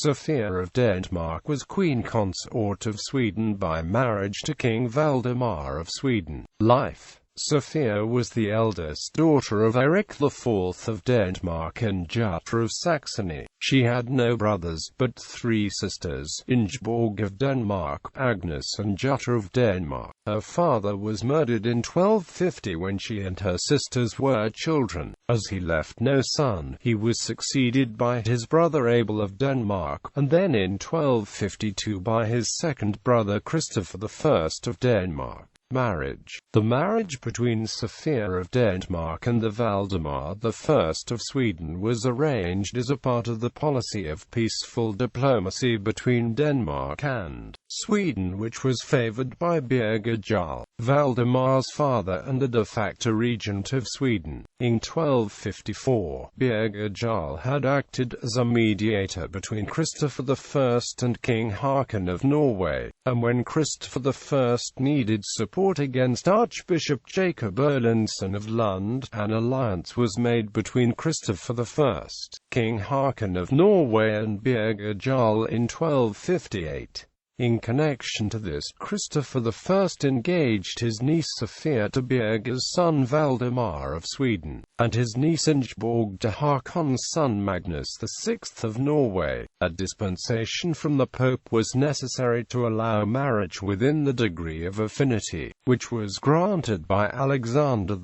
Sophia of Denmark was queen consort of Sweden by marriage to King Valdemar of Sweden. Life: Sophia was the eldest daughter of Eric IV of Denmark and Jutta of Saxony. She had no brothers, but three sisters: Ingeborg of Denmark, Agnes and Jutta of Denmark. Her father was murdered in 1250 when she and her sisters were children. As he left no son, he was succeeded by his brother Abel of Denmark, and then in 1252 by his second brother Christopher I of Denmark. Marriage: the marriage between Sophia of Denmark and the Valdemar I of Sweden was arranged as a part of the policy of peaceful diplomacy between Denmark and Sweden, which was favored by Birger Jarl, Valdemar's father and the de facto regent of Sweden. In 1254, Birger Jarl had acted as a mediator between Christopher I and King Håkon of Norway, and when Christopher I needed support against Archbishop Jacob Erlendsson of Lund, an alliance was made between Christopher I, King Håkon of Norway and Birger Jarl in 1258. In connection to this, Christopher I engaged his niece Sophia to Birger's son Valdemar of Sweden, and his niece Ingeborg to Håkon's son Magnus VI of Norway. A dispensation from the Pope was necessary to allow marriage within the degree of affinity, which was granted by Alexander IV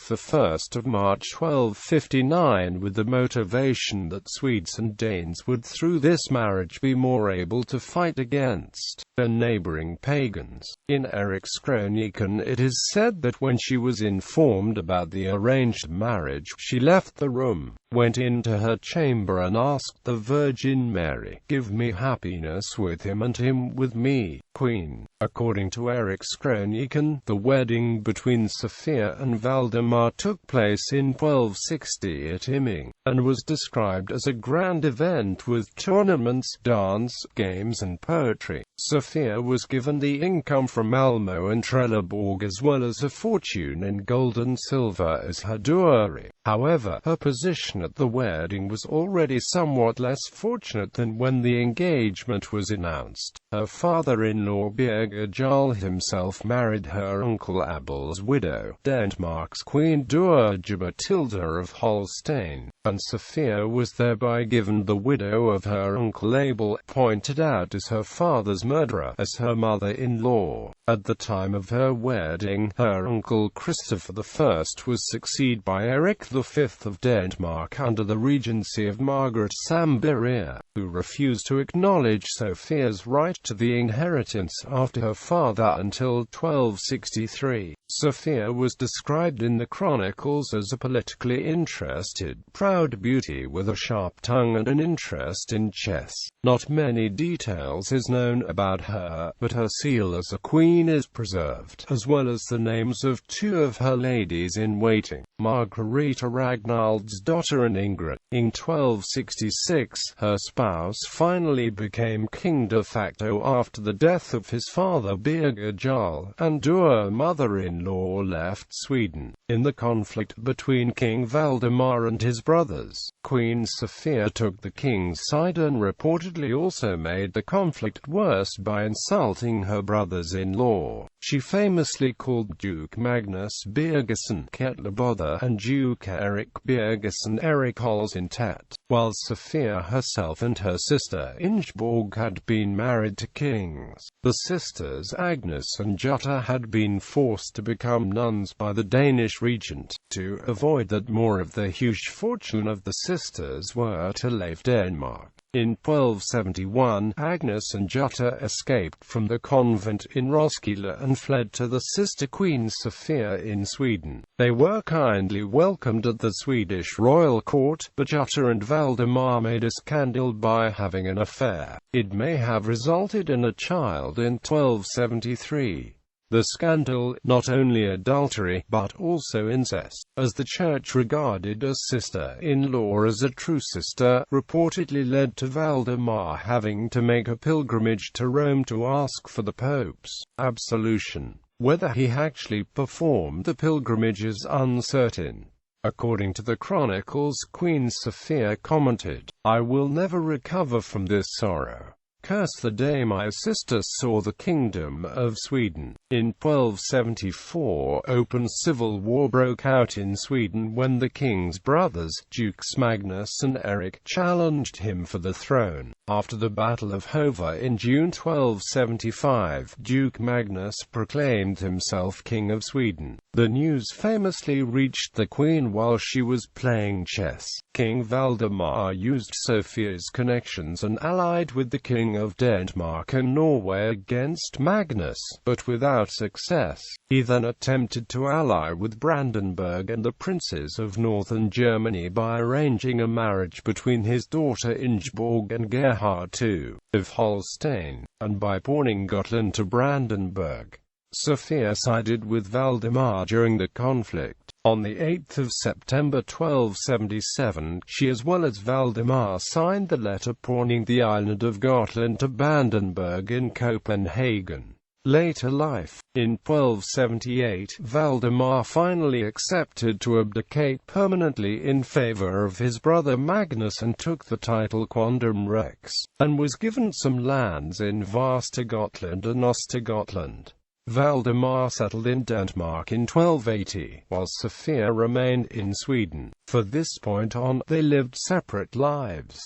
the 1st of March 1259 with the motivation that Swedes and Danes would through this marriage be more able to fight against their neighboring pagans. In Erik's Kroniken it is said that when she was informed about the arranged marriage, she left the room, went into her chamber and asked the Virgin Mary, "Give me happiness with him and him with me, Queen." According to Erik's Kroniken, the wedding between Sophia and Valdemar took place in 1260 at Imming, and was described as a grand event with tournaments, dance, games and poetry. Sophia was given the income from Malmo and Trelleborg as well as a fortune in gold and silver as her dowry. However, her position at the wedding was already somewhat less fortunate than when the engagement was announced. Her father-in-law Birger Jarl himself married her uncle Abel's widow, Denmark's Queen Dowager Matilda of Holstein, and Sophia was thereby given the widow of her uncle Abel, pointed out as her father's murderer, as her mother-in-law. At the time of her wedding, her uncle Christopher I was succeeded by Erik V of Denmark under the regency of Margaret Sambiria, who refused to acknowledge Sophia's right to the inheritance after her father until 1263. Sophia was described in the chronicles as a politically interested, proud beauty with a sharp tongue and an interest in chess. Not many details is known about her, but her seal as a queen is preserved, as well as the names of two of her ladies-in-waiting, Margareta Ragnaldsdotter and Ingrid. In 1266, her spouse finally became king de facto after the death of his father Birger Jarl, and her mother-in-law left Sweden. In the conflict between King Valdemar and his brothers, Queen Sophia took the king's side and reportedly also made the conflict worse by insulting her brothers-in-law. She famously called Duke Magnus Birgersson Ketlebother and Duke Erik Birgersson Erik Holsintet, while Sophia herself and her sister Ingeborg had been married to kings. The sisters Agnes and Jutta had been forced to become nuns by the Danish regent, to avoid that more of the huge fortune of the sisters were to leave Denmark. In 1271, Agnes and Jutta escaped from the convent in Roskilde and fled to the sister Queen Sophia in Sweden. They were kindly welcomed at the Swedish royal court, but Jutta and Valdemar made a scandal by having an affair. It may have resulted in a child in 1273. The scandal, not only adultery, but also incest, as the church regarded a sister-in-law as a true sister, reportedly led to Valdemar having to make a pilgrimage to Rome to ask for the Pope's absolution. Whether he actually performed the pilgrimage is uncertain. According to the chronicles, Queen Sophia commented, "I will never recover from this sorrow. Curse the day my sister saw the kingdom of Sweden." In 1274, open civil war broke out in Sweden when the king's brothers, Dukes Magnus and Erik, challenged him for the throne. After the Battle of Hova in June 1275, Duke Magnus proclaimed himself King of Sweden. The news famously reached the Queen while she was playing chess. King Valdemar used Sophia's connections and allied with the King of Denmark and Norway against Magnus, but without success. He then attempted to ally with Brandenburg and the princes of northern Germany by arranging a marriage between his daughter Ingeborg and Gerhard II of Holstein, and by pawning Gotland to Brandenburg. Sophia sided with Valdemar during the conflict. On 8 September 1277, she as well as Valdemar signed the letter pawning the island of Gotland to Brandenburg in Copenhagen. Later life. In 1278, Valdemar finally accepted to abdicate permanently in favor of his brother Magnus and took the title Quondam Rex, and was given some lands in Västergotland and Östergötland. Valdemar settled in Denmark in 1280, while Sophia remained in Sweden. From this point on, they lived separate lives.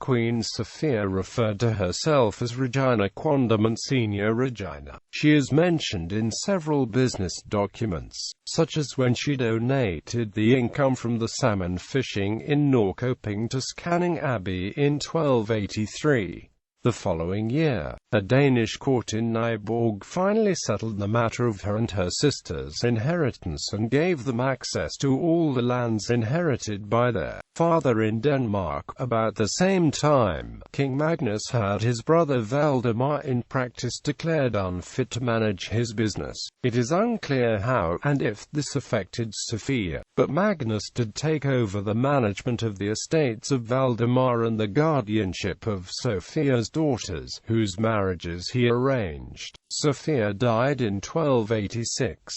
Queen Sophia referred to herself as Regina Quondam and Senior Regina. She is mentioned in several business documents, such as when she donated the income from the salmon fishing in Norrköping to Scanning Abbey in 1283. The following year, a Danish court in Nyborg finally settled the matter of her and her sister's inheritance and gave them access to all the lands inherited by their father in Denmark. About the same time, King Magnus had his brother Valdemar in practice declared unfit to manage his business. It is unclear how, and if, this affected Sophia, but Magnus did take over the management of the estates of Valdemar and the guardianship of Sophia's daughters, whose marriages he arranged. Sophia died in 1286.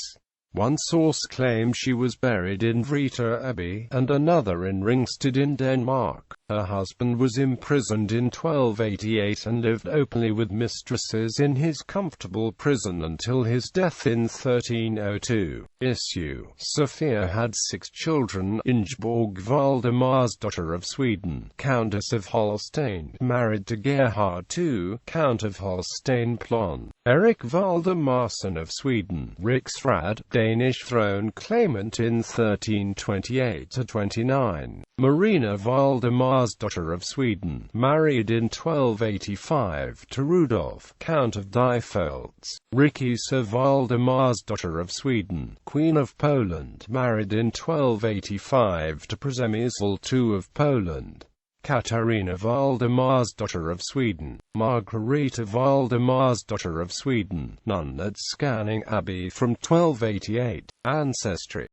One source claims she was buried in Vreta Abbey, and another in Ringsted in Denmark. Her husband was imprisoned in 1288 and lived openly with mistresses in his comfortable prison until his death in 1302. Issue: Sophia had 6 children. Ingeborg, Valdemar's daughter of Sweden, Countess of Holstein, married to Gerhard II, Count of Holstein-Plön. Erik Valdemar, son of Sweden, Riksrad, Danish throne claimant in 1328–29. Marina Valdemar's daughter of Sweden, married in 1285 to Rudolf, Count of Diepholz. Rikisa Valdemar's daughter of Sweden, Queen of Poland, married in 1285 to Przemysl II of Poland. Katarina Valdemar's daughter of Sweden, Margareta Valdemar's daughter of Sweden, nun at Scanning Abbey from 1288. Ancestry.